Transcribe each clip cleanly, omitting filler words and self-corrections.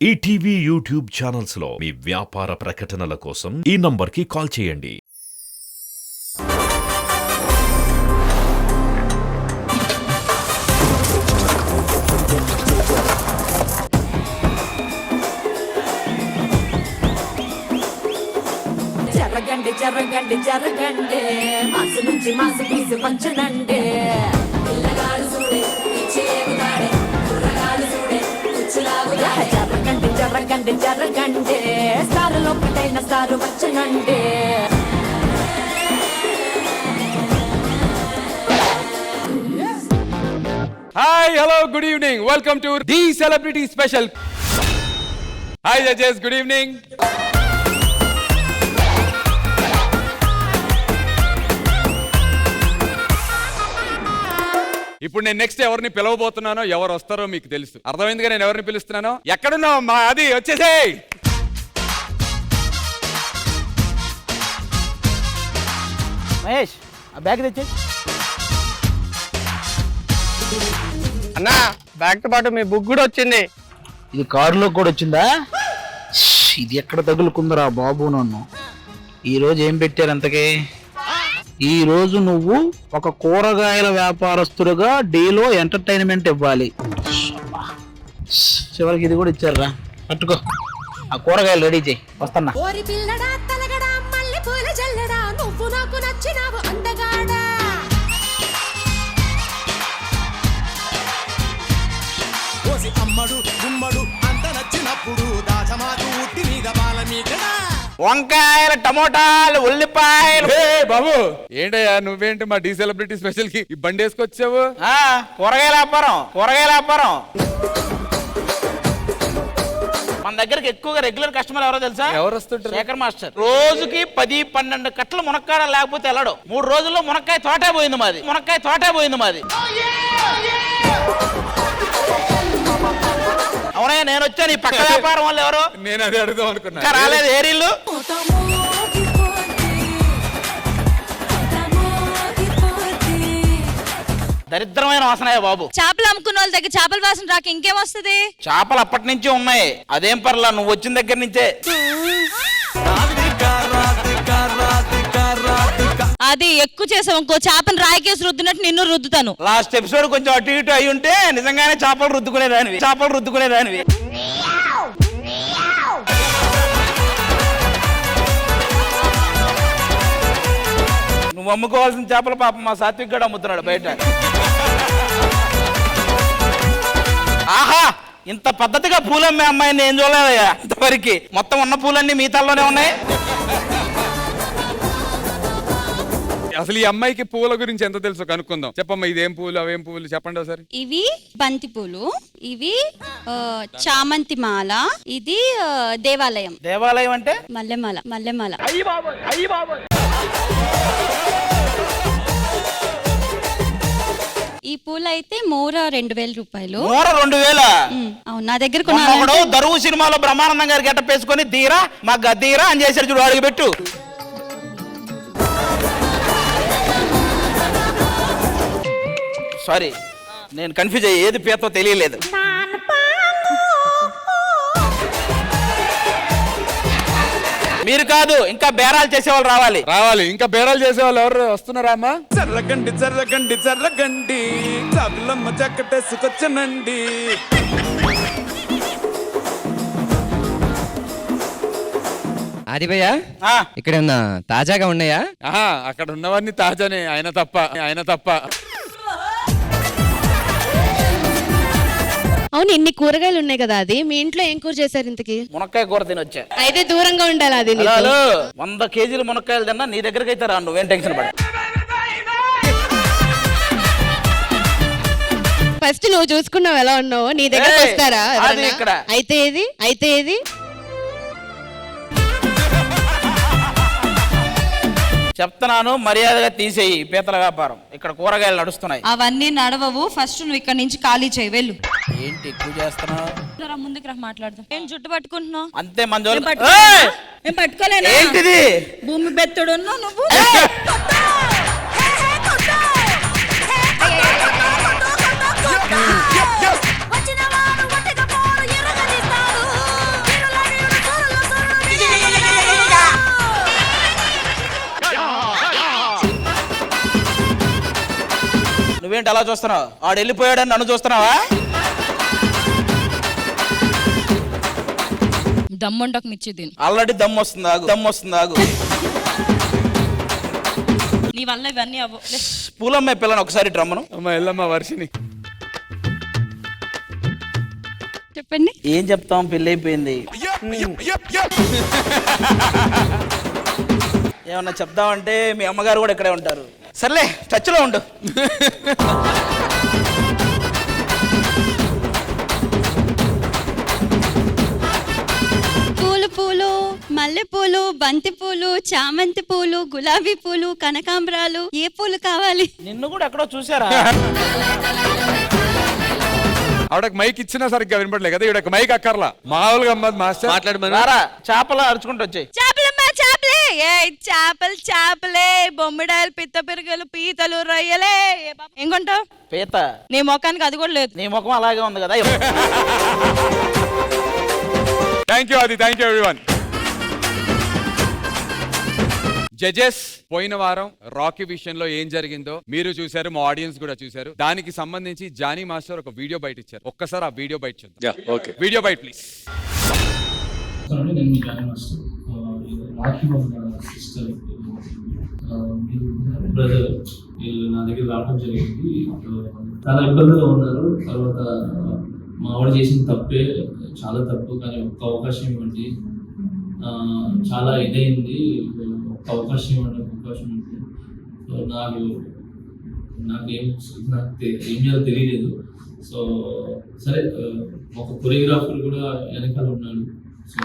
ETV YouTube channels లో మీ వ్యాపార ప్రకటనల కోసం ఈ నంబర్కి కాల్ చేయండి. జరగండి జరగండి జరగండి మాసు నుంచి మాసు తీసి పంచనండి పిల్లగాడు చూడే ఇచ్చేగుతాడే కుర్రగాడు చూడే కుచ్చులాగుతాడే జరగండి జరగండి జరగండి స్టారులో ఒకటైన star వచ్చనండి. Hi, hello, good evening. Welcome to the Celebrity Special. Hi, judges. Good evening. ఇప్పుడు నేను నెక్స్ట్ ఎవరిని పిలవబోతున్నానో ఎవరు వస్తారో మీకు తెలుసు. అర్థమైందిగా నేను ఎవరిని పిలుస్తున్నానో? ఎక్కడున్నావు మా అది వచ్చేసేయ్. మహేష్ ఆ బ్యాగ్ తెచ్చే అన్నా బ్యాగ్ తో పాటు మీ బుక్ కూడా వచ్చింది. ఇది కారులో కూడా వచ్చిందా? ఇది ఎక్కడ తగులుకుందరా బాబు నన్ను. ఈరోజు ఏం పెట్టారు అంతకే? ఈరోజు నువ్వు ఒక కూరగాయల వ్యాపారస్తుడుగా డేలో ఎంటర్టైన్మెంట్ ఇవ్వాలి. చివరికి ఇది కూడా ఇచ్చారా? పట్టుకో ఆ కూరగాయలు రెడీ చేయి, వస్తున్నా. ఓరి పిల్లడా తలగడా మల్లె పూల జల్లడా నువ్వు నాకు నచ్చినావు అందగాడా. ఓసి అమ్మడు గుమ్మడు అంత నచ్చినప్పుడు దాచమాకు ఉట్టి మీద బాల మీకడా వంకాయలు, టమోటాలు, ఉల్లిపాయలు. బాబు ఏంటయ్యా నువ్వేంటి మా డీ సెలబ్రిటీ స్పెషల్ కి ఈ బండి వేసుకొచ్చావు? కూరగాయల వ్యాపారం. మన దగ్గరికి ఎక్కువగా రెగ్యులర్ కస్టమర్ ఎవరో తెలుసా? ఎవరు వస్తుంటారు? శేఖర్ మాస్టర్. రోజుకి 10-12 కట్టలు మునక్కాడ లేకపోతే వెళ్ళడు. 3 రోజుల్లో మునక్కాయ తోటే పోయింది మాది. అవునయ్య, నేను వచ్చాను. ఈ పక్క వ్యాపారం వాళ్ళు ఎవరు? నేను అదే అడుగుదాం అనుకున్నా. ఇంకా రాలేదు. ఏరిల్లు దరిద్రమైన వాసనయ్య బాబు. చేపలు అమ్ముకున్న వాళ్ళ దగ్గర చేపల వాసన రాక ఇంకేం వస్తుంది? చేపలు అప్పటి నుంచి ఉన్నాయి. అదేం పర్లా, నువ్వు వచ్చిన దగ్గర నుంచే. అది ఎక్కువ చేసావు ఇంకో చేపను రాయికేసి రుద్దినట్టు నిన్ను రుద్దుతాను. లాస్ట్ ఎపిసోడ్ కొంచెం అటు ఇటు అయి ఉంటే నిజంగానే చేపలు రుద్దుకునేదానివి. నువ్వు అమ్ముకోవాల్సిన చేపల పాపం మా సాత్విక్ గడు అమ్ముతున్నాడు బయట. ఆహా, ఇంత పద్ధతిగా పూలమ్మే అమ్మాయిని ఏం చూడలేదయ్యా ఇంతవరకు. మొత్తం ఉన్న పూలన్నీ మీ తల్లోనే ఉన్నాయి. అసలు ఈ అమ్మాయికి పూల గురించి ఎంత తెలుసో కనుక్కుందాం. చెప్పమ్మా, ఇదేం పూలు అవేం పూలు చెప్పండి ఒకసారి. ఇవి బంతి పూలు, ఇవి చామంతి మాల, ఇది దేవాలయం అంటే మల్లెమాల. ఈ పూలు అయితే మూర 2000 రూపాయలు. మూర 2000? అవును, నా దగ్గర దరువు సినిమాలో బ్రహ్మానందం గారి గెటప్ వేసుకొని దీరా మా గద్దీరా అని చేశారు చూడు, అడిగి పెట్టు. సారీ, నేను కన్ఫ్యూజ్ అయ్యి ఏది పేరుతో తెలియలేదు. మీరు కాదు, ఇంకా బేరాలు చేసేవాళ్ళు రావాలి. ఇంకా బేరాలు చేసేవాళ్ళు ఎవరు వస్తున్నారా అమ్మా? జర్రగండి చాపిలమ్మ చక్కటేసుకొచ్చనండి. ఆది భయ్య, ఇక్కడ ఉన్న తాజాగా ఉన్నాయా? అక్కడ ఉన్నవన్నీ తాజానే, ఆయన తప్ప. అవును, ఇన్ని కూరగాయలు ఉన్నాయి కదా, అది మీ ఇంట్లో ఏం కూర చేశారు ఇంతకి? మునక్కాయ కూర తినొచ్చా. అయితే దూరంగా ఉండాలి. అది 100 కేజీలు మునక్కాయలు తిన్నా నీ దగ్గరికి అయితే రా, నువ్వేం టెన్షన్ పడ. ఫస్ట్ నువ్వు చూసుకున్నావు ఎలా ఉన్నావు, నీ దగ్గరకు వస్తారా? ఇక్కడ అయితే ఏది చెప్తున్నాను, మర్యాదగా తీసేయి. పీతల వ్యాపారం ఇక్కడ కూరగాయలు నడుస్తున్నాయి. అవన్నీ నడవవు. ఫస్ట్ నువ్వు ఇక్కడ నుంచి ఖాళీ చేయి, వెళ్ళు. ఏంటి ఎక్కువ చేస్తున్నావు? ముందుకు రా, మాట్లాడదాం. ఏం జుట్టు పట్టుకుంటున్నావు? అంతే మంజోలు. పట్టుకోలేనా? ఏంటిది? భూమి బెత్తడు నువ్వు. వచ్చిన వారు వట్టిగా పోరు ఎరగనిస్తారు. నువ్వేంటి అలా చూస్తున్నావు? ఆడు వెళ్ళిపోయాడని నన్ను చూస్తున్నావా? దమ్ముంటకు మిర్చి తిను. ఆల్రెడీ దమ్ము వస్తుంది ఆగు. నీ వల్ల ఇవన్నీ అవ్వ. పూలమ్మాయి పిల్లని ఒకసారి డ్రమ్మను. అమ్మ ఎల్లమ్మ వర్షిని. చెప్పండి. ఏం చెప్తాం, పెళ్ళి అయిపోయింది. ఏమన్నా చెప్దామంటే మీ అమ్మగారు కూడా ఇక్కడే ఉంటారు. సర్లే, టచ్లో ఉండు. పూలు మల్లె పూలు, బంతి పూలు, చామంతి పూలు, గులాబీ పూలు, కనకాంబరాలు, ఏ పూలు కావాలి? నిన్ను కూడా ఎక్కడో చూసారా? ఆవిడకి మైక్ ఇచ్చినా సరిగ్గా వినపడలే కదా, ఈవిడకి మైక్ అక్కర్లా. మామూలుగా మాస్టర్ మాట్లాడమని చేపలు అరుచుకుంటూ వచ్చాయి. చేపలే చేపలే, బొమ్మిడాయలు, పిత్త పెరుగులు, పీతలు, రొయ్యలే. ఏం కొంటావు? పీత. నీ మొఖానికి అది కూడా లేదు. నీ ముఖం అలాగే ఉంది కదా. Thank you everyone. జడ్జెస్, పోయిన వారం రాకీ విషయంలో ఏం జరిగిందో మీరు చూశారు, మా ఆడియన్స్ కూడా చూశారు. దానికి సంబంధించి జానీ మాస్టర్ ఒక వీడియో బయట ఇచ్చారు. ఒక్కసారి ఆ వీడియో బయట చూద్దాం. వీడియో బయట ప్లీజ్. నేను జానీ మాస్టర్. రాఖీ వాళ్ళ సిస్టర్, బ్రదర్, వీళ్ళు నా దగ్గర రావడం జరిగింది. చాలా ఇబ్బందిగా ఉన్నారు. తర్వాత మా వాడు చేసిన తప్పే, చాలా తప్పు, కానీ ఒక్క అవకాశం ఇవ్వండి, చాలా ఇదైంది, ఒక్క అవకాశం ఇవ్వండి, ఉంది. సో నాకు ఏం చేయాలో తెలియలేదు. సో సరే, ఒక కొరియోగ్రాఫర్ కూడా వెనకాల ఉన్నాడు. సో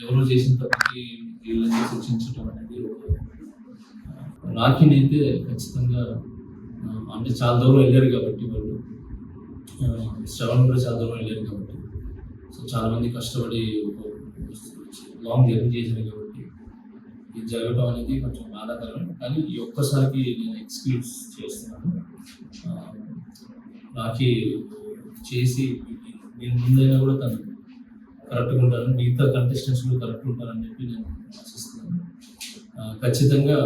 ఎవరో చేసిన తప్పుకి వీళ్ళని శిక్షించడం అనేది, రాఖీని అయితే ఖచ్చితంగా, అంటే చాలా దూరం వెళ్ళారు కాబట్టి వాళ్ళు, శ్రవణ్ కూడా చాలా దూరం వెళ్ళారు కాబట్టి, సో చాలామంది కష్టపడి లాంగ్ జర్నీ చేశారు కాబట్టి ఇది జరగడం అనేది కొంచెం బాధాకరం. కానీ ఈ ఒక్కసారికి నేను ఎక్స్క్యూజ్ చేస్తున్నాను. రాఖీ చేసి దీని ముందైనా కూడా తను కరెక్ట్గా ఉంటారని, మిగతా కంటెస్టెంట్స్ కూడా కరెక్ట్ ఉంటారని చెప్పి నేను ఆశిస్తున్నాను. ఖచ్చితంగా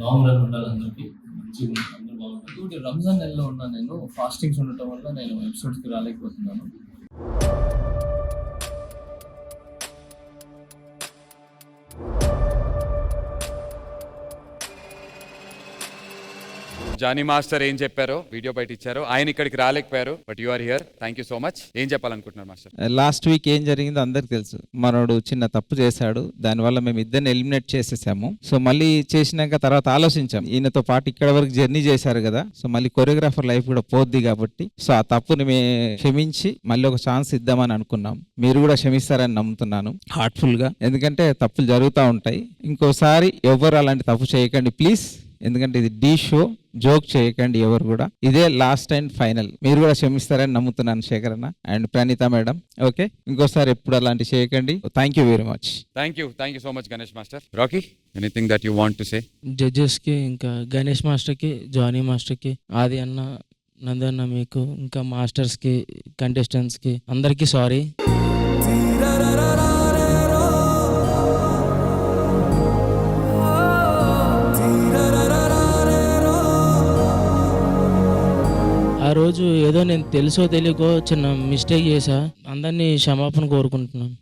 లాంగ్ రన్ ఉండాలి, అందరికీ మంచిగా అందరూ బాగుంటుంది. రంజాన్ నెలలో ఉన్నాను నేను, ఫాస్టింగ్స్ ఉండటం వల్ల నేను ఎపిసోడ్స్కి రాలేకపోతున్నాను. జానీ మాస్టర్ ఏం చెప్పారో వీడియో బయట ఇచ్చారు. ఆయన ఇక్కడికి రాలేకపోయారు, but you are here. Thank you so much. ఏం చెప్పాలనుకుంటున్నారు మాస్టర్? లాస్ట్ వీక్ ఏం జరిగిందో అందరికి తెలుసు. మనోడు చిన్న తప్పు చేశాడు, దానివల్ల మేము ఇద్దరిని ఎలిమినేట్ చేసేసాము. సో మళ్ళీ చేసినాక తర్వాత ఆలోచించాం, ఈయనతో పాటు ఇక్కడ వరకు జర్నీ చేశారు కదా, సో మళ్ళీ కొరియోగ్రాఫర్ లైఫ్ కూడా పోద్ది కాబట్టి, సో ఆ తప్పుని మేము క్షమించి మళ్ళీ ఒక ఛాన్స్ ఇద్దామని అనుకున్నాం. మీరు కూడా క్షమిస్తారని నమ్ముతున్నాను హార్ట్ఫుల్ గా, ఎందుకంటే తప్పులు జరుగుతూ ఉంటాయి. ఇంకోసారి ఎవరు అలాంటి తప్పు చేయకండి ప్లీజ్, ఎందుకంటే ఇది డీ షో, జోక్ చేయకండి ఎవరు కూడా. ఇదే లాస్ట్ అండ్ ఫైనల్. మీరు కూడా క్షమిస్తారని నమ్ముతున్నాను శేఖర్ అన్న అండ్ ప్రణీత మేడం. ఓకే, ఇంకోసారి ఎప్పుడు అలాంటి చేయకండి. Thank you very much. Thank you so much Ganesh master. Rocky, anything that you want to say? Judges కి, ఇంకా గణేష్ మాస్టర్ కి, జానీ మాస్టర్ కి, ఆది అన్న, నందన్న, మీకు, ఇంకా మాస్టర్స్ కి, కంటెస్టెంట్స్ కి, అందరికీ సారీ. ఆ రోజు ఏదో నేను తెలుసో తెలియకో చిన్న మిస్టేక్ చేశా, అందరినీ క్షమాపణ కోరుకుంటున్నాను.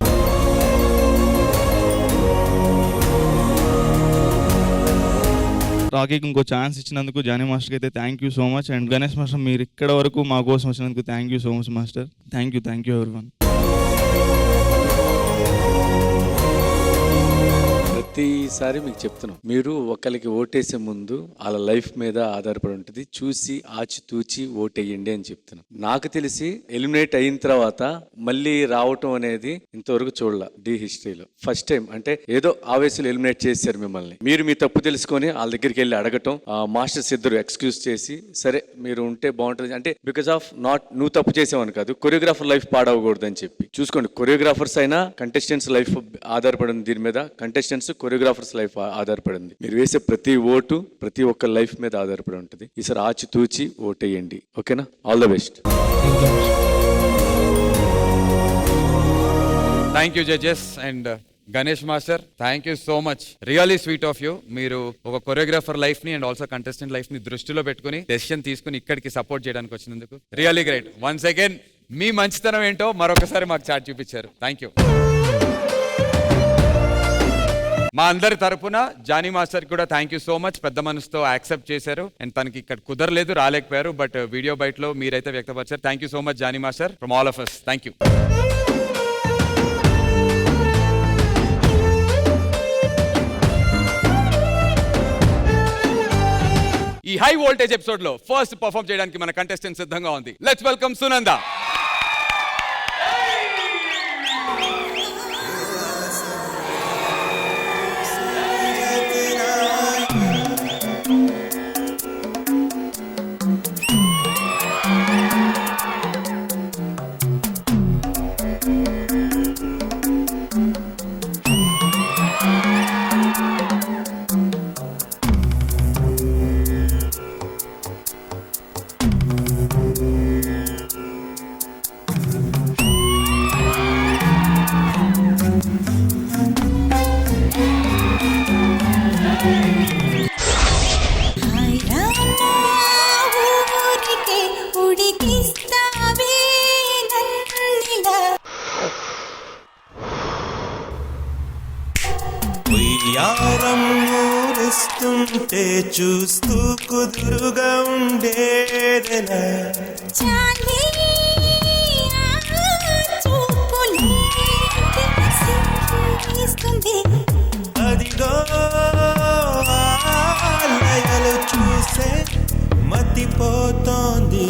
రాకీకి ఇంకో ఛాన్స్ ఇచ్చినందుకు జానీ మాస్టర్కి అయితే thank you so much. And Ganesh master, మీరు ఇక్కడ వరకు మా కోసం వచ్చినందుకు thank you so much master. Thank you everyone. ప్రతిసారి మీకు చెప్తున్నాం, మీరు ఒకరికి ఓటేసే ముందు వాళ్ళ లైఫ్ మీద ఆధారపడి ఉంటుంది, చూసి ఆచితూచి ఓటేయండి అని చెప్తున్నాం. నాకు తెలిసి ఎలిమినేట్ అయిన తర్వాత మళ్ళీ రావటం అనేది ఇంతవరకు చూడాల డి హిస్టరీలో. ఫస్ట్ టైం, అంటే ఏదో ఆవేశంలో ఎలిమినేట్ చేశారు మిమ్మల్ని. మీరు మీ తప్పు తెలుసుకొని వాళ్ళ దగ్గరికి వెళ్ళి అడగటం, మాస్టర్స్ ఇద్దరు ఎక్స్క్యూజ్ చేసి సరే మీరు ఉంటే బాగుంటుంది అంటే బికాస్ ఆఫ్ నాట్ నువ్వు తప్పు చేసావని కాదు, కొరియోగ్రాఫర్ లైఫ్ పాడవకూడదు అని చెప్పి. చూసుకోండి, కొరియోగ్రాఫర్స్ అయినా కంటెస్టెంట్స్ లైఫ్ ఆధారపడింది దీని మీద, కంటెస్టెంట్స్ కొరియోగ్రాఫర్స్ లైఫ్ ఆధారపడింది. మీరు వేసే ప్రతి ఓటు ప్రతి ఒక్క లైఫ్ మీద ఆధారపడి ఉంటుంది. ఈసారి ఆచితూచి ఓటేయండి, ఓకేనా? All the best. Thank you judges. And Ganesh master, thank you so much, really sweet of you. మీరు ఒక కొరియోగ్రాఫర్ లైఫ్ ని అండ్ ఆల్సో కంటెస్టెంట్ లైఫ్ ని దృష్టిలో పెట్టుకుని డెసిషన్ తీసుకుని ఇక్కడికి సపోర్ట్ చేయడానికి వచ్చినందుకు రియలీ గ్రేట్. వన్స్ అగైన్ మీ మంచితనం ఏంటో మరొకసారి మాకు చాటి చూపించారు. Thank you. మా అందరి తరపున జానీ మాస్టర్ కూడా థ్యాంక్ యూ సో మచ్. పెద్ద మనసుతో యాక్సెప్ట్ చేశారు అండ్ తనకి ఇక్కడ కుదరలేదు, రాలేకపోయారు, బట్ వీడియో బయటలో మీరైతే వ్యక్తపరిచారు. Thank you so much Jani master from all of us. Thank you. ఈ హై వోల్టేజ్ ఎపిసోడ్ లో ఫస్ట్ పర్ఫార్మ్ చేయడానికి మన కంటెస్టెంట్ సిద్ధంగా ఉంది. Let's welcome Sunanda. ఉయ్యారం ఊరిస్తుంటే చూస్తూ కుదురుగా ఉండేదెలా అదిగో ఆలయాలు చూసే మతిపోతోంది.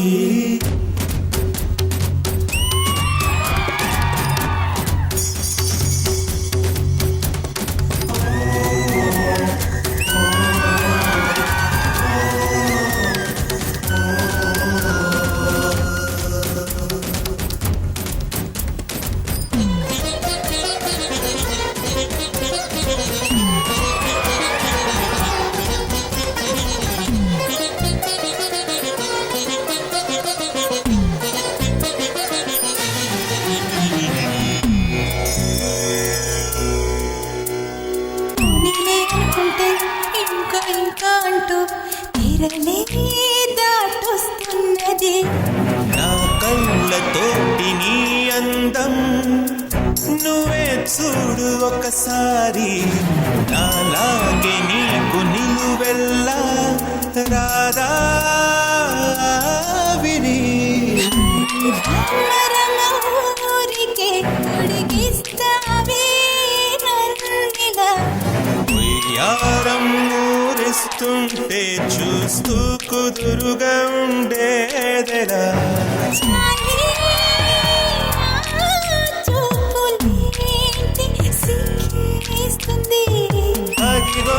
నా కళ్ళతోటి నీ అందం నువ్వే చూడు ఒకసారి, నాలాగే నీకు నిలువెల్లా రాదా విని ఉయ్యారం ఊరిస్తుంటే చూస్తూ కుదురుగా ఉండేదెలా అదిగో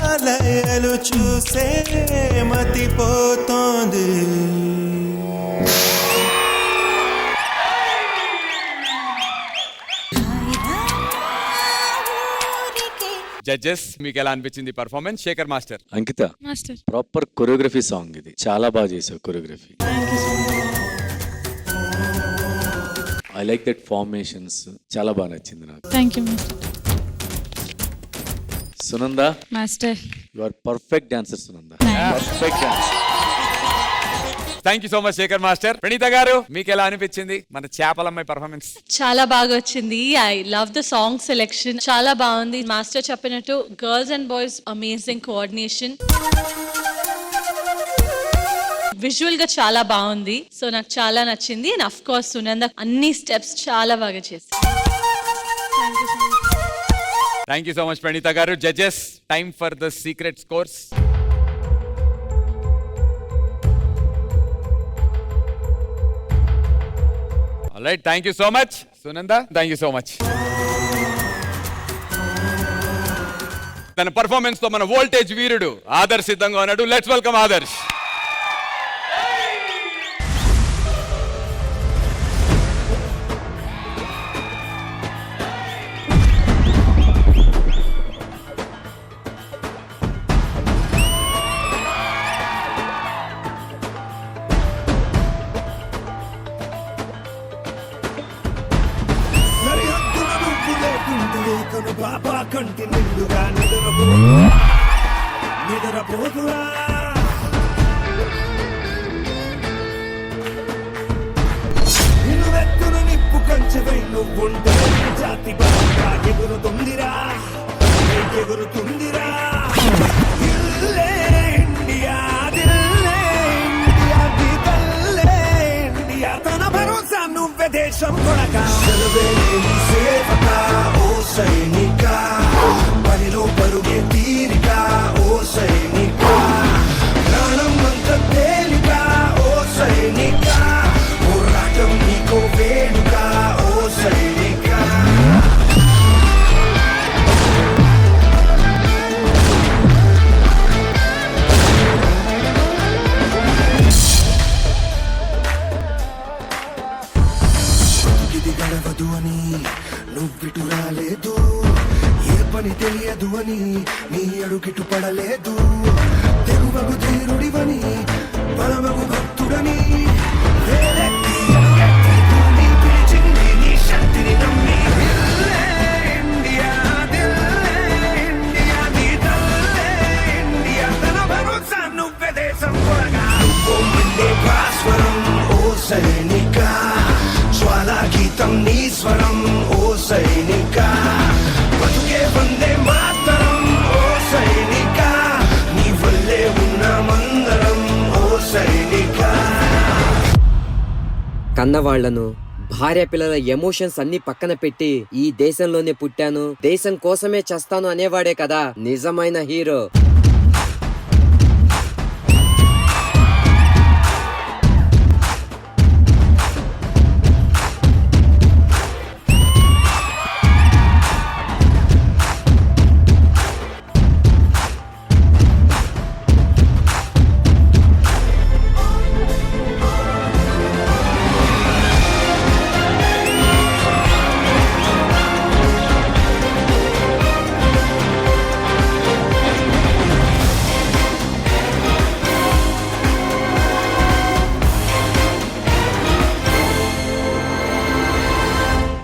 ఆలయాలు చూసే మతిపోతోంది. జడ్జెస్, మీకు ఎలా అనిపించింది performance? Shekhar master. Ankita, proper choreography song ఇది, చాలా బాగా చేసావు choreography. I like that formations, చాలా బాగా నచ్చింది నాకు. Thank you Sunanda master. You are perfect dancer Sunanda, perfect dancer. Thank you so much Shekhar master. Praneetha garu, మీకు ఎలా అనిపించింది మన చేపలమ్మాయి పర్ఫార్మెన్స్? చాలా బాగా వచ్చింది. I love the song selection, చాలా బాగుంది. మాస్టర్ చెప్పినట్టు girls and boys amazing coordination, visual గా చాలా బాగుంది. సో నాకు చాలా నచ్చింది. అండ్ అఫ్ కోర్స్ సునంద అన్ని స్టెప్స్ చాలా బాగా చేసింది. Thank you so much Praneetha garu. Judges, time for the secret scores. Alright, thank you so much Sunanda, thank you so much. తన పర్ఫార్మెన్స్ తో మన వోల్టేజ్ వీరుడు ఆదర్శ్ సిద్ధంగా ఉన్నాడు. Let's welcome Adarsh. సరిహద్దులను తలుచుకుంటే కను పాప కంటి నిండుగా నిద్రపోతురా నిలువెత్తును నిప్పు కంచెపై నువ్వుంటే జాతి బాగా ఎగురుతుందిరా ఎగురుతుందిరా దిల్లే ఇండియా దిల్లే ఇండియా దిల్లే ఇండియా తన భరోసా నువ్వే దేశం కొడక సెలవే నీ సేవక ఓ సైనిక పనిలో పరుగే తీరిక ఓ సైనిక ప్రాణం అంత తేలిక ఓ సైనిక పోరాటం నీకో వేడుక ఓ సైనిక ఇది గడవదు అని నువ్విటు రాలేదు ఏ పని తెలియదు అని నీ అడుగిటు పడలేదు తెరువగు ధీరుడివని బలమగు భక్తుడని వేలెత్తి అడుగెత్తి భూమి పిలిచింది నీ శక్తిని నమ్మి దిల్లే ఇండియా దిల్లే ఇండియా నీ తల్లే ఇండియా తన భరోసా నువ్వే దేశం కొరగా నువ్వు మిండే భాస్వరం ఓ సైనిక జ్వాలా గీతం నీ స్వరం ఓ సైనిక బతుకే వందే మాతరం ఓ సైనిక నీ వల్లే ఉన్నామందరం ఓ సైనిక కన్నవాళ్లను భార్య పిల్లల ఎమోషన్స్ అన్ని పక్కన పెట్టి ఈ దేశంలోనే పుట్టాను, దేశం కోసమే చేస్తాను అనేవాడే కదా నిజమైన హీరో.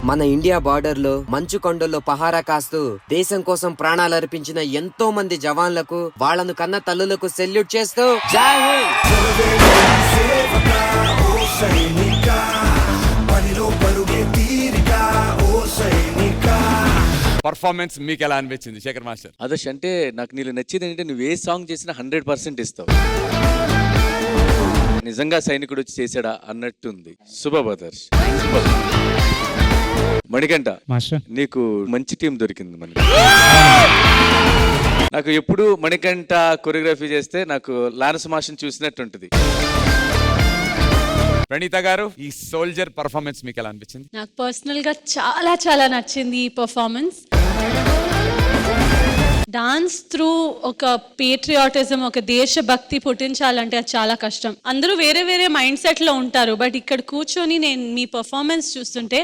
మన ఇండియా బార్డర్ లో మంచు కొండల్లో పహారా కాస్తూ దేశం కోసం ప్రాణాలు అర్పించిన ఎంతో మంది జవాన్లకు, వాళ్ళను కన్న తల్లులకు సెల్యూట్ చేస్తూ జై హింద్. పర్ఫార్మెన్స్ మీకు ఎలా అనిపించింది శేఖర్ మాస్టర్? ఆదర్శ్ అంటే నాకు నీళ్ళు నచ్చింది ఏంటంటే నువ్వు ఏ సాంగ్ చేసినా 100% ఇస్తావు. నిజంగా సైనికుడు వచ్చి చేశాడా అన్నట్టుంది. శుభ ఆదర్శ్. మణికంఠ నీకు మంచి టీం దొరికింది. నాకు ఎప్పుడు మణికంఠ కొరియోగ్రఫీ చేస్తే నాకు లానస్ మాస్టర్ని చూసినట్టుంటది. ప్రణీత గారు, ఈ సోల్జర్ పర్ఫార్మెన్స్ మీకు ఎలా అనిపించింది? నాకు పర్సనల్ గా చాలా చాలా నచ్చింది ఈ పర్ఫార్మెన్స్. డాన్స్ త్రూ ఒక పేట్రియాటిజం, ఒక దేశభక్తి పుట్టించాలంటే అది చాలా కష్టం. అందరూ వేరే వేరే మైండ్ సెట్ లో ఉంటారు, బట్ ఇక్కడ కూర్చొని నేను మీ పర్ఫార్మెన్స్ చూస్తుంటే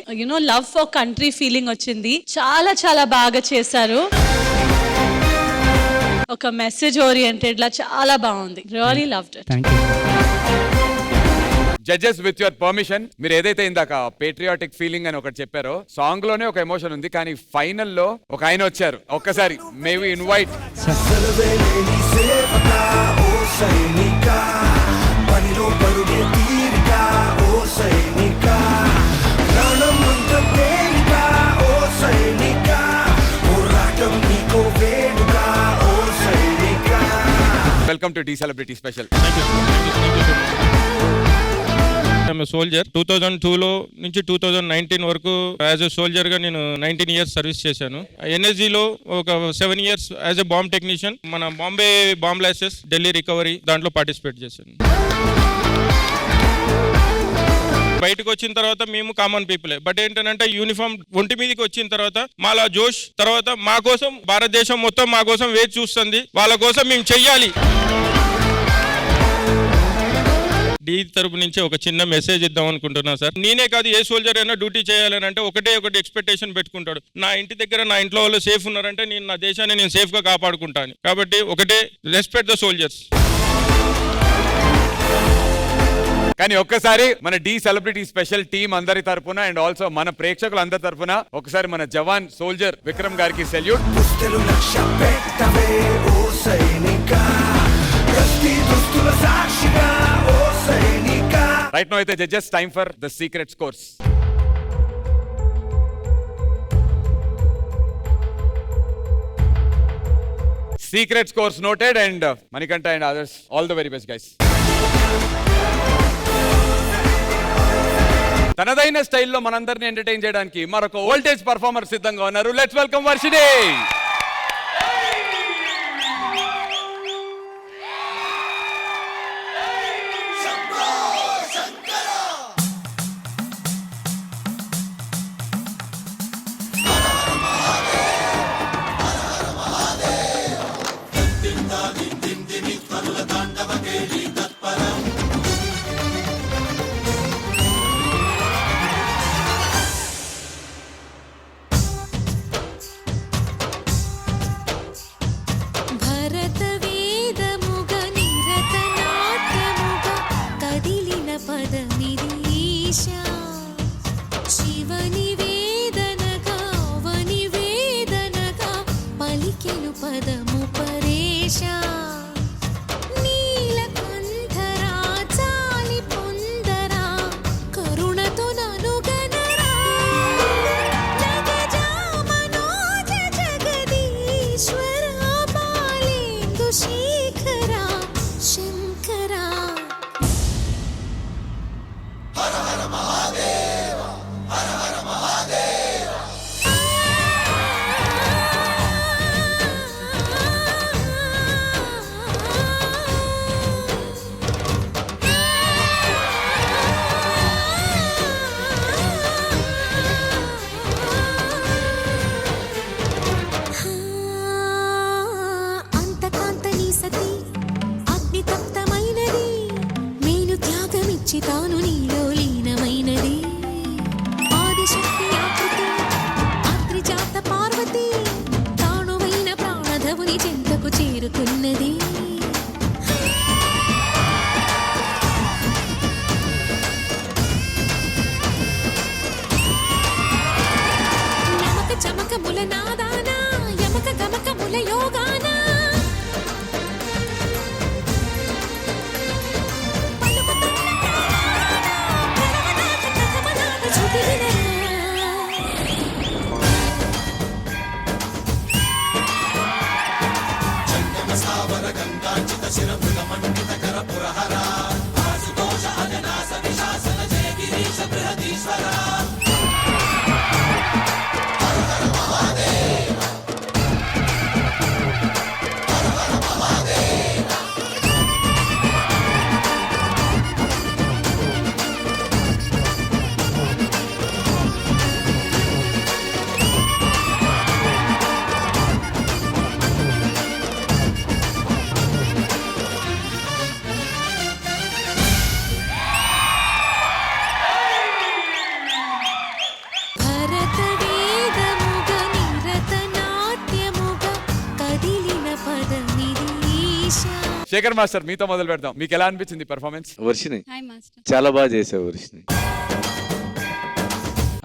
లవ్ ఫర్ కంట్రీ ఫీలింగ్ వచ్చింది. చాలా చాలా బాగా చేశారు. ఒక మెసేజ్ ఓరియంటెడ్ లా చాలా బాగుంది. Really loved it. Judges, with your permission, మీరు ఏదైతే ఇందాక పేట్రియాటిక్ ఫీలింగ్ అని ఒకటి చెప్పారో, సాంగ్ లోనే ఒక ఎమోషన్ ఉంది, కానీ ఫైనల్ లో ఒక ఆయన వచ్చారు. ఒక్కసారి may we invite. Welcome to the celebrity special. Soldier 2002లో నుంచి 2019 వరకు యాజ్ ఎ సోల్జర్ గా నేను 19 ఇయర్స్ సర్వీస్ చేశాను. ఎన్ఎస్జీలో ఒక 7 years as a bomb technician. మన Bombay bomb blasters, Delhi recovery దాంట్లో పార్టిసిపేట్ చేశాను. బయటకు వచ్చిన తర్వాత మేము కామన్ పీపులే, బట్ ఏంటంటే యూనిఫామ్ ఒంటి మీదకి వచ్చిన తర్వాత మాలా జోష్, తర్వాత మా కోసం భారతదేశం మొత్తం మా కోసం వేచి చూస్తుంది, వాళ్ళ కోసం మేము చెయ్యాలి. డి తరపు నుంచి ఒక చిన్న మెసేజ్ ఇద్దాం అనుకుంటున్నా సార్. నేనే కాదు, ఏ సోల్జర్ అయినా డ్యూటీ చేయాలని అంటే ఒకటి ఎక్స్పెక్టేషన్ పెట్టుకుంటాడు. నా ఇంటి దగ్గర నా ఇంట్లో వాళ్ళు సేఫ్ ఉన్నారంటే నేను నా దేశాన్ని నేను సేఫ్ గా కాపాడుకుంటాను. కాబట్టి ఒకటే, రెస్పెక్ట్ ద సోల్జర్స్. కానీ ఒక్కసారి మన డి సెలబ్రిటీ స్పెషల్ టీం అందరి తరపున అండ్ ఆల్సో మన ప్రేక్షకులు అందరి తరపున ఒకసారి మన జవాన్ సోల్జర్ విక్రమ్ గారికి సెల్యూట్. రైట్ నౌ అయితే judges, time for the secret scores. Secret scores noted and Manikanta and others, all the very best guys. తనదైన స్టైల్లో మనందరిని ఎంటర్టైన్ చేయడానికి మరొక వోల్టేజ్ పర్ఫార్మర్ సిద్ధంగా ఉన్నారు. Let's welcome Varshini. Shekhar master, మీతో మొదలు పెడదాం. మీకు ఎలా అనిపించింది పర్ఫార్మెన్స్? వర్షిని చాలా బాగా చేసావు వర్షిని.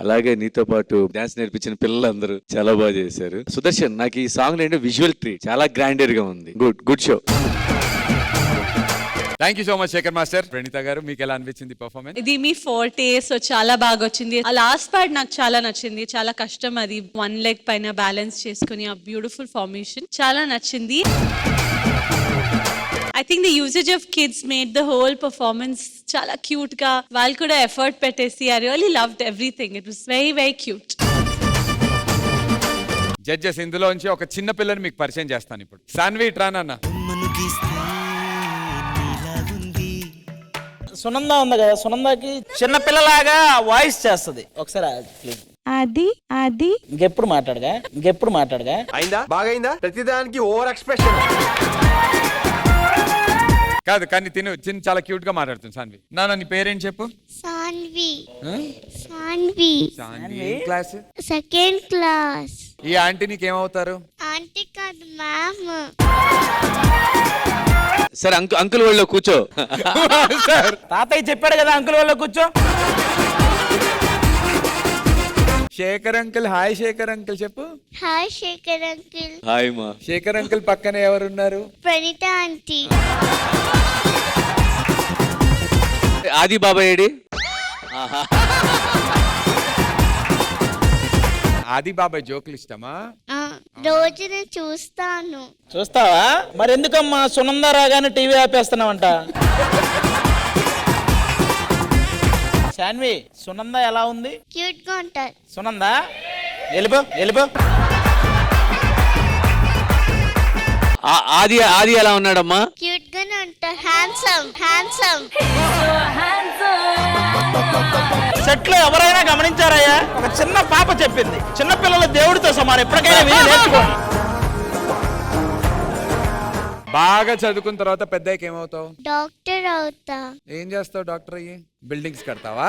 అలాగే నీతో పాటు డాన్స్ నేర్పించిన పిల్లలందరూ చాలా బాగా చేశారు. సుదర్శన్, నాకు ఈ సాంగ్ ఏంటంటే విజువల్ ట్రీట్ చాలా గ్రాండర్ గా ఉంది. Good show. Thank you so much Shekhar master. Praneetha garu, మీకు ఎలా అనిపించింది పర్ఫార్మెన్స్? ఇది మీ ఫోర్టే, సో చాలా బాగా వచ్చింది. ఆ లాస్ట్ పార్ట్ నాకు చాలా నచ్చింది. చాలా కష్టం అది, వన్ లెగ్ పైన బ్యాలెన్స్ చేసుకుని ఆ బ్యూటిఫుల్ ఫార్మేషన్ చాలా నచ్చింది. I think the usage of kids made the whole performance chala cute ga. వాళ్ళు కూడా effort పెట్టేసి I really loved everything. It was very very cute. Judges, ఇందులోంచి ఒక చిన్న పిల్లని మీకు పరిచయం చేస్తాను ఇప్పుడు. సాన్వి ట్రానా. సునంద ఉంది కదా, సునందకి చిన్న పిల్లలాగా వాయిస్ చేస్తుంది. ఒకసారి అది ఇంకెప్పుడు మాట్లాడగా అయిందా? బాగైందా? ప్రతిదానికి ఓవర్ ఎక్స్ప్రెషన్ కాదు, కానీ చిన్న చాలా క్యూట్ గా మాట్లాడుతుంది సాన్వి. నాన్న, నీ పేరేంటి చెప్పు? సాన్వి. క్లాస్? Second class. ఈ ఆంటీ నీకేమవుతారు? ఆంటీ కాదు, మ్యామ్. సరే అంకుల్ వాళ్ళలో కూర్చో. తాతయ్య చెప్పాడు కదా అంకుల్ వాళ్ళ కూర్చో. Shekhar uncle hi. Shekhar uncle చెప్పు. Hi Shekhar uncle. హాయ్ మా. శేఖర్ అంకుల్ పక్కన ఎవరున్నారు? ప్రణీత ఆంటీ. ఆది బాబాయ్ ఏడి? ఆది బాబాయ్ జోకులు ఇష్టమా? రోజు నేను చూస్తాను. చూస్తావా? మరి ఎందుకమ్మా సునంద రాగానే టీవీ ఆపేస్తున్నావంట? శాన్వి, సునంద ఎలా ఉంది? క్యూట్ గా ఉంటారు. సునంద వెళ్ళిపో. ఆది ఎలా ఉన్నాడమ్మా? క్యూట్ గానే ఉంటారు. హ్యాండ్సమ్. సెట్ లో ఎవరైనా గమనించారయ్యా? ఒక చిన్న పాప చెప్పింది, చిన్న పిల్లల దేవుడితో సమానం, ఎప్పటికైనా విని నేర్చుకోండి. బాగా చదువుకున్న తర్వాత పెద్దయ్యకి ఏమవుతావు? డాక్టర్ అవుతా. ఏం చేస్తావు డాక్టర్ అయ్యి? బిల్డింగ్స్ కడతావా?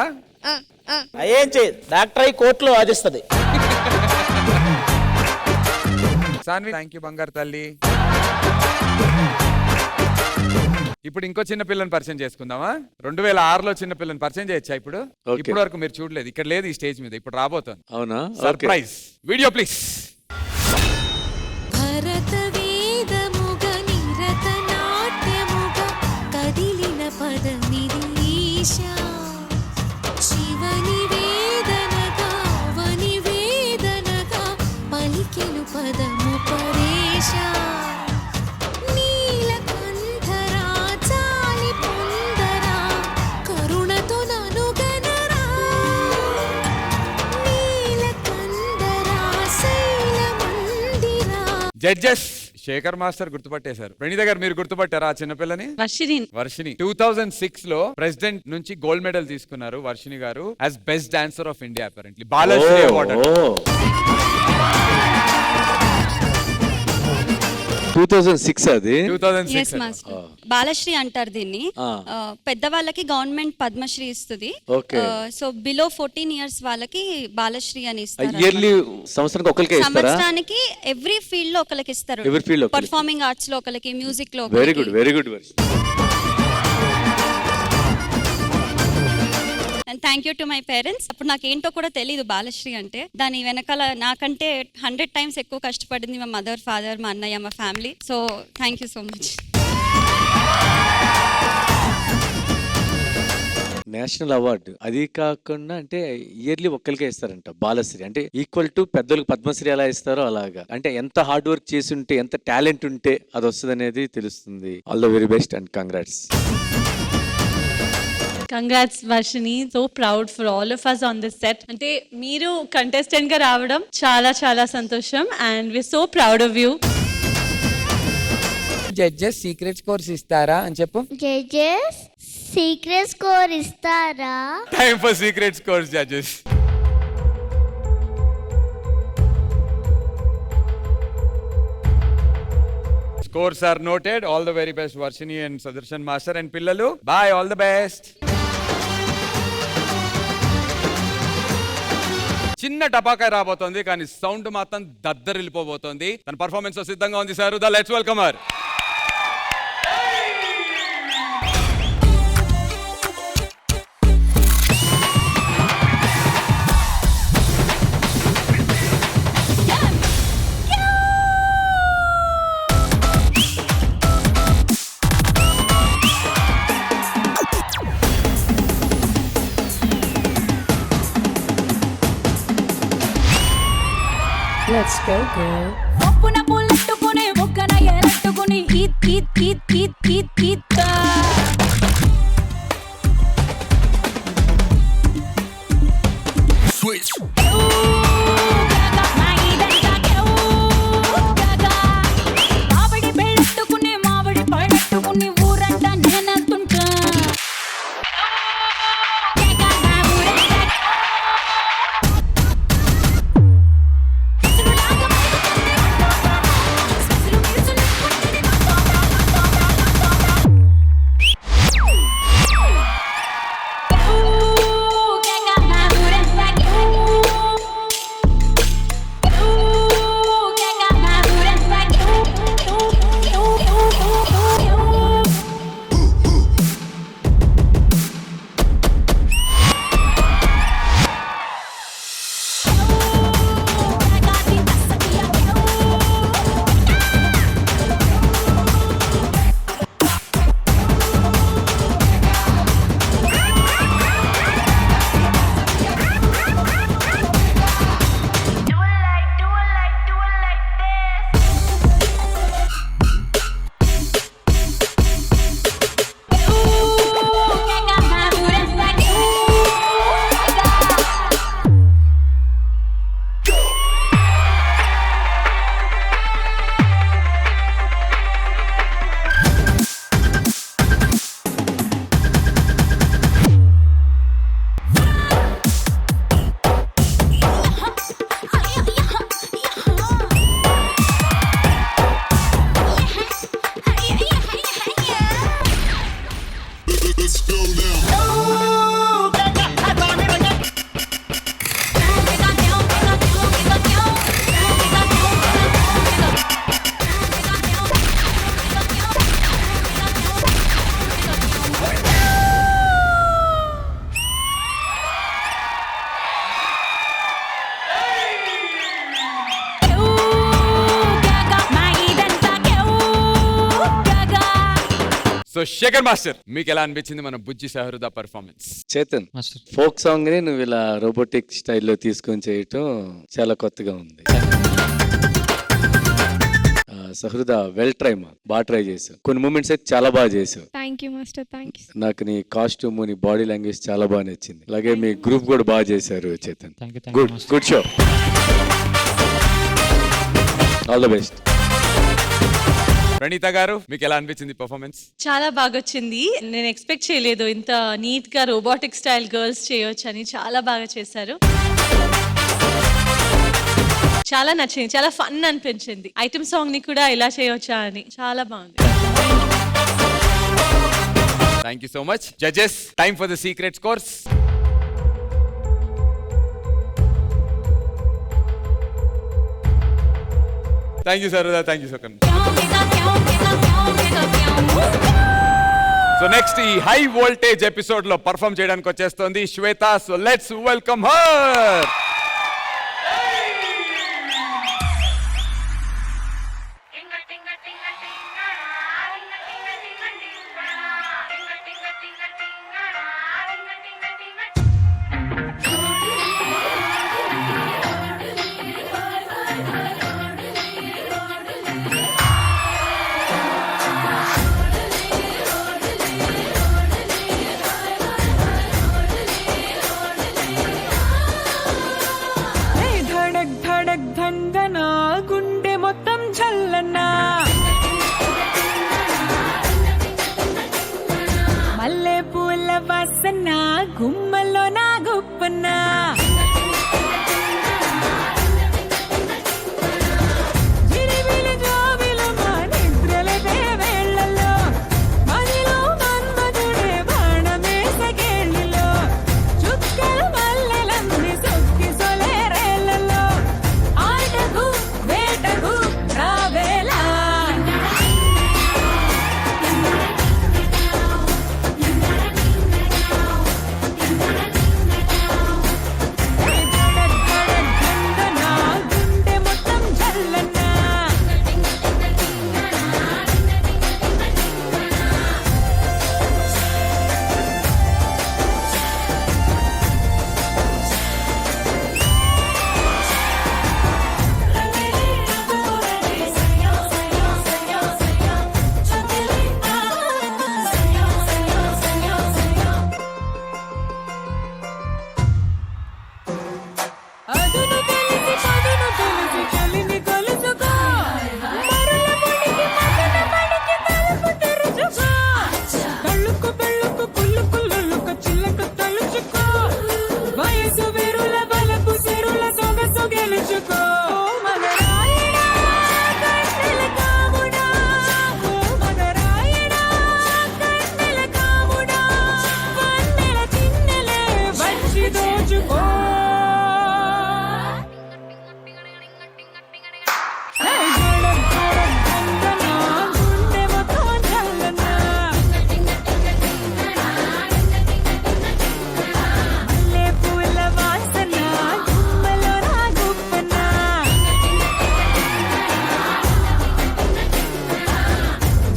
ఏం చేయదు, డాక్టర్ అయ్యి కోర్టులో వాదిస్తుంది. సాన్వి థ్యాంక్ యూ బంగారు తల్లి. ఇప్పుడు ఇంకో చిన్న పిల్లని పరిచయం చేసుకుందామా? 2006లో చిన్న పిల్లని పరిచయం చేయొచ్చా ఇప్పుడు? ఇప్పటి వరకు మీరు చూడలేదు, ఇక్కడ లేదు ఈ స్టేజ్ మీద, ఇప్పుడు రాబోతుంది. అవునా? Surprise video please. భరత వేదముగ నిరత నాట్యముగ కదిలిన పదమిది ఈశా. శివని వేదనగా వని వేదనగా పలికెను పదము పరేశా. నీలకంఠరా చాలి పొందరా కరుణతో ననుగనరా. నీలకంఠరా శైల మందిరా. జడ్జెస్ శేఖర్ మాస్టర్ గుర్తుపట్టేశారు. ప్రణీత గారు మీరు గుర్తుపట్టారా ఆ చిన్నపిల్లని? వర్షిని 2006 లో ప్రెసిడెంట్ నుంచి గోల్డ్ మెడల్ తీసుకున్నారు వర్షిని గారు as best dancer of India apparently. Balasri award. 2006 అది. 2006 బాలశ్రీ అంటారు దీన్ని. పెద్దవాళ్ళకి గవర్నమెంట్ పద్మశ్రీ ఇస్తుంది. సో బిలో 14 years వాళ్ళకి బాలశ్రీ అని ఇస్తారు. ఇయర్లీ సంవత్సరానికి ఒకరికి ఇస్తారా? సంవత్సరానికి ఎవ్రీ ఫీల్డ్ లో ఒకరికి ఇస్తారు. పర్ఫార్మింగ్ ఆర్ట్స్ లో ఒకరికి, మ్యూజిక్ లో. Very good. And thank you to my parents. అప్పుడు నాకేంటో కూడా తెలియదు బాలశ్రీ అంటే. దాని వెనకాల నాకంటే 100 times ఎక్కువ కష్టపడింది మా మదర్, ఫాదర్, మా అన్నయ్య, మా family. So thank you so much. National award అది కాకుండా అంటే ఇయర్లీ ఒక్కరికే ఇస్తారంట బాలశ్రీ. అంటే ఈక్వల్ టు పెద్దలకు పద్మశ్రీ ఎలా ఇస్తారో అలాగా. అంటే ఎంత హార్డ్ వర్క్ చేసి ఉంటే, ఎంత టాలెంట్ ఉంటే అది వస్తుంది అనేది తెలుస్తుంది. All the very best and congrats. Congrats Varshini, so proud for all of us on this set. అంటే మీరు కంటెస్టెంట్ గా రావడం చాలా చాలా సంతోషం and we so proud of you. Judges secret scores ఇస్తారా అని చెప్పు. జడ్జెస్ సీక్రెట్ స్కోర్ ఇస్తారా? Time for secret scores judges. Scores are noted. All the very best Varshini and Sudarshan Master and Pillalu. Bye, all the best. చిన్న టపాకాయ రాబోతోంది కానీ sound మాత్రం దద్దరిల్లిపోబోతోంది. తన performance సిద్ధంగా ఉంది sir. Let's welcome her. Let's go girl. ఒప్పున పుల్లట్టుకుని ఒక్కన ఎరట్టుకుని ఈత్ ఈత్ ఈత్ ఈత్ ఈత్ ఈత్. Switch. మామిడి పెళ్ళట్టుకుని మామిడి పళ్ళట్టుకుని ఊరంతా నేనంటుంటా. సో శేఖర్ మాస్టర్, మీకు ఎలా అనిపించింది మన బుజ్జి సహృద పర్ఫార్మెన్స్? చేతన్, ఫోక్ సాంగ్ ని నువ్వు ఇలా రోబోటిక్ స్టైల్లో తీసుకొని చేయటం చాలా కొత్తగా ఉంది. సహృద వెల్ ట్రై మా, బాగా ట్రై చేసావు. కొన్ని మూమెంట్స్ అయితే చాలా బాగా చేసావు. Thank you master, thank you. నాకు నీ కాస్ట్యూమ్, నీ బాడీ లాంగ్వేజ్ చాలా బాగా నచ్చింది. అలాగే మీ గ్రూప్ కూడా బాగా చేశారు Chetan. Good show, all the best. Praneetha garu, మీకు ఎలా అనిపించింది పర్ఫార్మెన్స్? చాలా బాగా వచ్చింది. నేను ఎక్స్పెక్ట్ చేయలేదు ఇంత నీట్ గా రోబోటిక్ స్టైల్ గర్ల్స్ చేయొచ్చు అని. చాలా బాగా చేశారు, చాలా నచ్చింది, చాలా ఫన్ అనిపించింది. ఐటమ్ సాంగ్ ని కూడా ఇలా చేయొచ్చా అని చాలా బాగుంది. Thank you so much. Judges, time for the secret scores. Thank you sir, thank you సోకన్. సో నెక్స్ట్ ఈ హై వోల్టేజ్ ఎపిసోడ్ లో పర్ఫామ్ చేయడానికి వచ్చేస్తుంది Shweta. So let's welcome her. గుండె మొత్తం చల్లన్నా, మల్లె పూల వాసన గుమ్మలో నా గుప్పన్నా, జిరిబిలి జోబిలు మా నిద్రలే వేళ్ళల్లో, మదిలో మన్మధుడే బాణమేసగేళ్ళలో, చుక్కల మల్లెలన్నీ సొక్కి సొలేరేళ్ళలో, ఆటకు వేటకు రావేలా. గుండె మొత్తం చల్లన్నా, అదును తెలిసి పదును తెలిసి చలిని కొలుసుకో, మరుల ముడికి మదన పడికి తలుపు తెరుచుకో, కళ్ళుకు బెళ్ళుకు పుల్లుకు లొల్లుకు చిల్లకు తలుచుకో, వయసు వెరుల బలపు సెరుల సొగసు గెలుచుకో. మగరాయుడా కన్నెల కాముడా, మగరాయుడా కన్నెల కాముడా, వన్నెల తిన్నెలే వచ్చి దోచుకో. గుండె మొత్తం చల్లన్నా, మల్లె పూల వాసన గుమ్మలో నా గుప్పన్నా,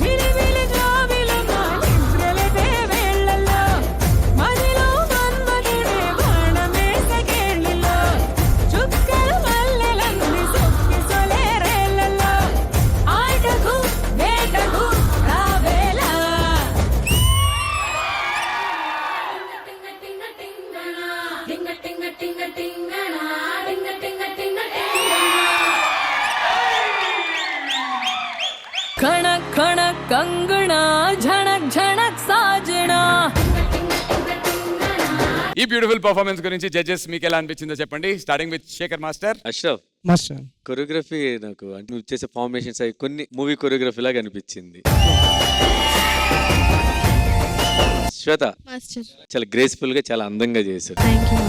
జిరిబిలి జోబిలు మా నిద్రలే వేళ్ళల్లో, మదిలో మన్మధుడే బాణమేసగేళ్ళలో, చుక్కల మల్లెలన్నీ సొక్కి సొలేరేళ్ళలో, ఆటకు వేటకు రావేలా. खणक खणक कंगना झणक झणक साजना. ఈ బ్యూటిఫుల్ పర్ఫార్మెన్స్ గురించి జడ్జెస్ మీకు ఎలా అనిపించిందో చెప్పండి. Starting with Shekhar master. Ashraf master, choreography నాకు అంటే నువ్వు చేసే ఫార్మేషన్స్ అవి కొన్ని మూవీ కొరియోగ్రఫీ లాగా అనిపించింది. శ్వేత మాస్టర్, చాలా గ్రేస్ఫుల్ గా చాలా అందంగా చేశారు. Thank you.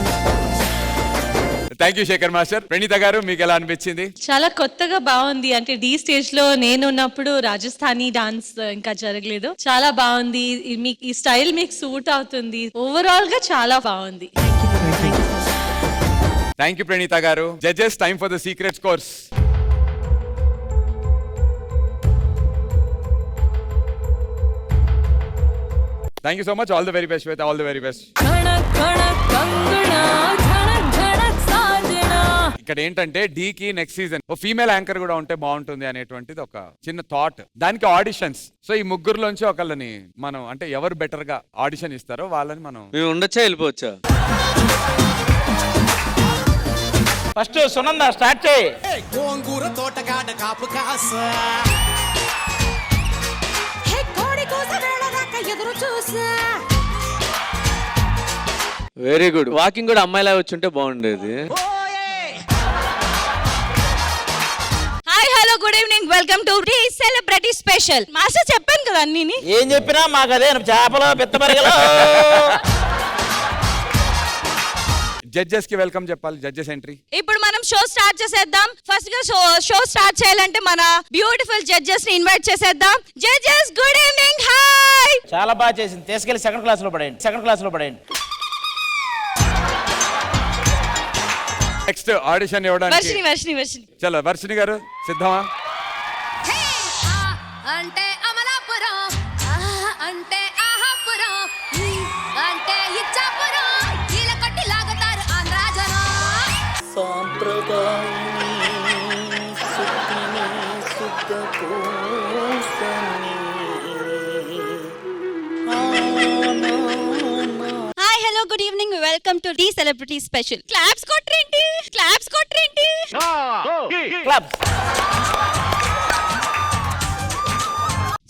Thank you Shekhar master. Praneetha garu, మీకు ఎలా అనిపించింది? చాలా కొత్తగా బాగుంది. అంటే డి స్టేజ్ లో నేను ఉన్నప్పుడు రాజస్థానీ డాన్స్ ఇంకా జరగలేదు. చాలా బాగుంది. మీకు ఈ స్టైల్ మీకు సూట్ అవుతుంది. ఓవరాల్ గా చాలా బాగుంది. Thank you Praneetha garu. Judges, time for the secret scores. Thank you so much. All the very best Shweta, all the very best. ఇక్కడ ఏంటంటే డీకి నెక్స్ట్ సీజన్ ఓ ఫీమేల్ యాంకర్ కూడా ఉంటే బాగుంటుంది అనేటువంటిది ఒక చిన్న థాట్. దానికి ఆడిషన్స్. సో ఈ ముగ్గురులోంచి ఒకళ్ళని మనం అంటే ఎవరు బెటర్ గా ఆడిషన్ ఇస్తారో వాళ్ళని మనం మేము ఉండొచ్చా వెళ్ళిపోవచ్చా? ఫస్ట్ సునంద స్టార్ట్ చేయి. గోంగూర తోటగాడ కాపు కాస హే కోడి కూస వేళ దాకా ఎదురు చూసా. Very good. వాకింగ్ కూడా అమ్మాయిలా వచ్చుంటే బాగుండేది. Hi hello good evening, welcome to tea celebrity special. Master చెప్పాను కదా అన్ని. ఏం చెప్పినా మాకు అదే చేపలు పెత్తమరగలు. జడ్జెస్ కి వెల్కమ్ చెప్పాలి. Judges entry. ఇప్పుడు మనం షో స్టార్ట్ చేసేద్దాం. ఫస్ట్ గా షో స్టార్ట్ చేయాలంటే మన బ్యూటిఫుల్ జడ్జెస్ ని ఇన్వైట్ చేసేద్దాం. Judges good evening. హాయ్. చాలా బాగా చేసింది. తీసుకెళ్లి సెకండ్ క్లాస్ లో పడేయండి. నెక్స్ట్ ఆడిషన్ ఇవ్వడానికి వర్షిని చలో వర్షిని గారు సిద్ధమా? అంటే అమలాపురం, అంటే ఆహాపురం, అంటే ఇచ్చాపురం, ఇలా కొట్టి లాగుతారు ఆంధ్రా జనం. Hi hello good evening, welcome to tea celebrity special. Claps కొట్టరేంటి?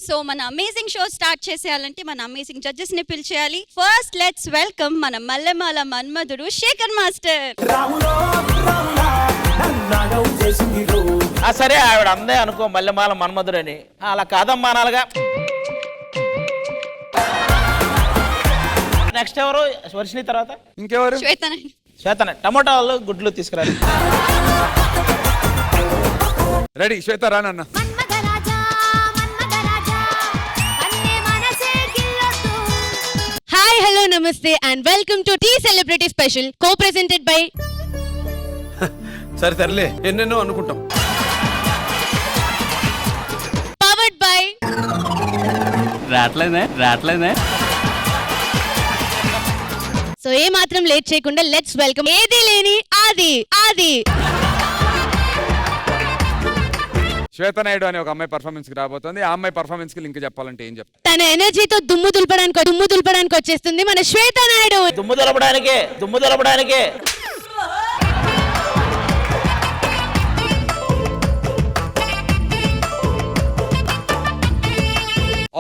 సో మన అమేజింగ్ షో స్టార్ట్ చేసేయాలంటే మన అమేజింగ్ జడ్జెస్ ని పిలిచేయాలి. ఫస్ట్ లెట్స్ వెల్కమ్ మన మల్లెమాల మన్మధుడు శేఖర్ మాస్టర్. సరే ఆవిడ అందే అనుకో మల్లెమాల మన్మధుడని. అలా కాదమ్మా అనాలిగా. నెక్స్ట్ ఎవరు? వర్షిని తర్వాత ఇంకెవరు? శ్వేతనే. టమోటాలు గుడ్లు తీసుకురాలి. రెడీ శ్వేత రానన్న. హాయ్ హలో నమస్తే and welcome to tea celebrity special co presented by. సరే తరలే ఎన్నెన్నో అనుకుంటాం. Powered by. రాట్లేదే. సో ఏ మాత్రం లేట్ చేయకుండా లెట్స్ వెల్కమ్ ఏది లేని ఆది. శ్వేత నాయుడు అనే ఒక అమ్మాయి పర్ఫార్మెన్స్ కి రాబోతుంది. ఆ అమ్మాయి పర్ఫార్మెన్స్ కి లింక్ చెప్పాలంటే ఏం చెప్తారు? తన ఎనర్జీతో దుమ్ము దులపడానికి వచ్చేస్తుంది మన శ్వేత నాయుడు. దుమ్ము దులపడానికే.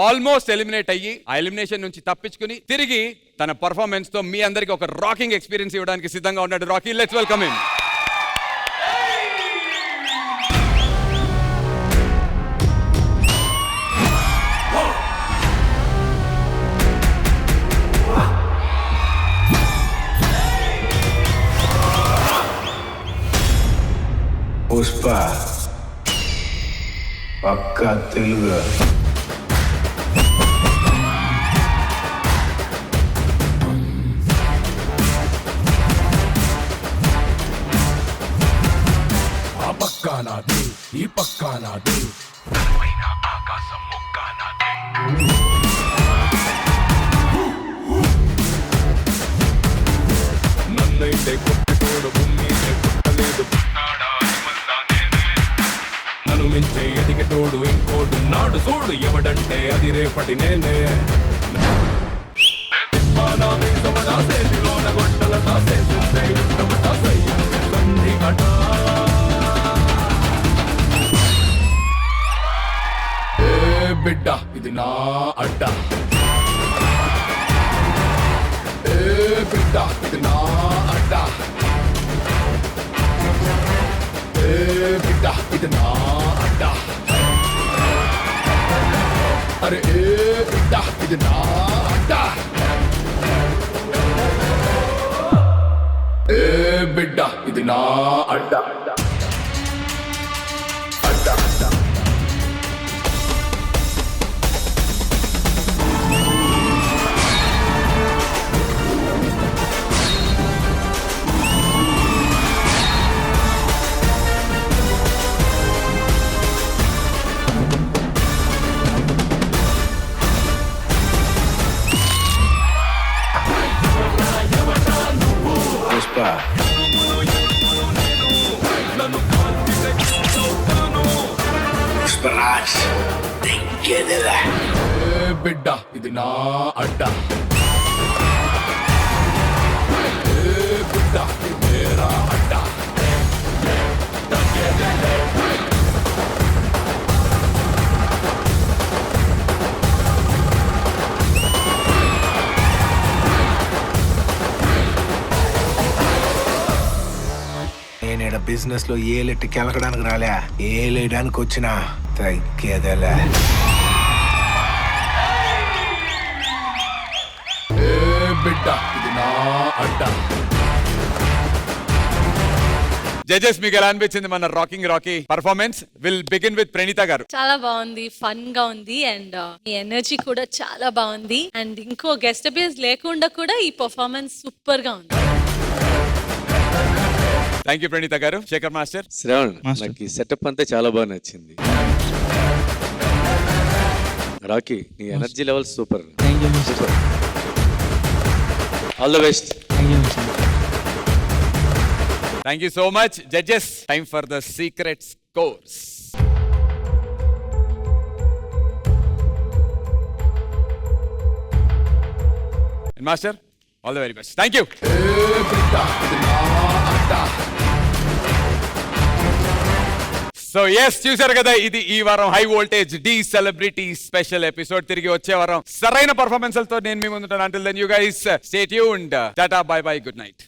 ఆల్మోస్ట్ ఎలిమినేట్ అయ్యి ఆ ఎలిమినేషన్ నుంచి తప్పించుకుని తిరిగి తన పర్ఫార్మెన్స్ తో మీ అందరికి ఒక రాకింగ్ ఎక్స్పీరియన్స్ ఇవ్వడానికి సిద్ధంగా ఉన్నాడు Rocky. Let's welcome him. Pushpa పక్కా తెలుగు. ఆ పక్కా నాది, ఈ పక్కా నాది, ఆకాశం ముక్కా నాది. నన్నైతే కొట్టుకోడు భూమినే కొట్టలేదు. నన్ను మించే ఎదిగేటోడు ఇంకోడు నాడు చూడు ఎవడంటే అది రేపటి నేనే. బిడ్డ ఇది నా అడ్డ, బిడ్డ ఇది నా అడ్డ, బిడ్డ ఇది నా అడ్డ, అరే బిడ్డ ఇది నా అడ్డ, బిడ్డ ఇది నా అడ్డ. బిడ్డ ఇది నా అడ్డ బిడ్డ ఇది మేరా అడ్డ నేను ఈడ బిజినెస్ లో ఏలెట్టి కెలకడానికి రాలే ఏలేయడానికి వచ్చినా తగ్గేదలే. బిడ్డ ఇది నా అడ్డ. జడ్జెస్ మీకు ఎలా అనిపించింది మన Rocky performance? Will begin with Praneetha garu. చాలా బాగుంది, ఫన్ గా ఉంది అండ్ ఈ ఎనర్జీ కూడా చాలా బాగుంది అండ్ ఇంకో గెస్ట్ అపియర్స్ లేకుండా కూడా ఈ పర్ఫార్మెన్స్ సూపర్ గా ఉంది. థ్యాంక్ యూ ప్రణీత గారు. శేఖర్ మాస్టర్. శ్రావణ్, నాకు ఈ సెటప్ అంతా చాలా బాగా నచ్చింది. రాకీ, నీ energy level super. Super. All the best. Thank you so much. Judges, time for the secret scores. And Master, all the very best. Thank you. So yes, చూసారు కదా, ఇది ఈ వారం high voltage the celebrity special episode. తిరిగి వచ్చే వారం సరైన performance లతో నేను మీ ముందుంటాను. Until then you guys stay tuned. టాటా, బై బై, గుడ్ నైట్.